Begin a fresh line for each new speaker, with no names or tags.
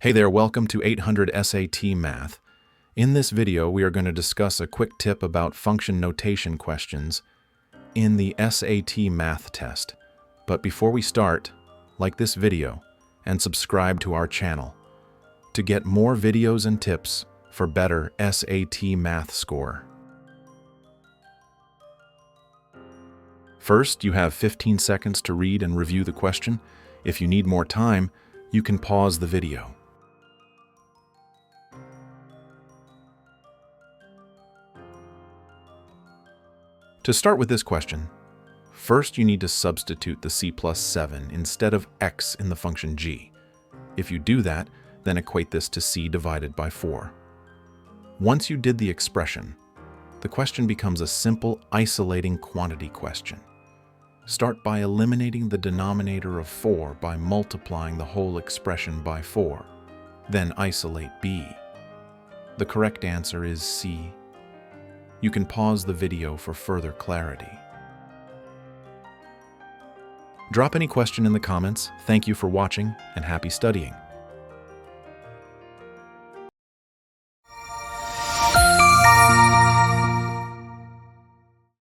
Hey there, welcome to 800 SAT Math. In this video, we are going to discuss a quick tip about function notation questions in the SAT Math test. But before we start, like this video and subscribe to our channel to get more videos and tips for better SAT Math score. First, you have 15 seconds to read and review the question. If you need more time, you can pause the video. To start with this question, first you need to substitute the c plus 7 instead of x in the function g. If you do that, then equate this to c divided by 4. Once you did the expression, the question becomes a simple isolating quantity question. Start by eliminating the denominator of 4 by multiplying the whole expression by 4. Then isolate b. The correct answer is c. You can pause the video for further clarity. Drop any question in the comments. Thank you for watching and happy studying.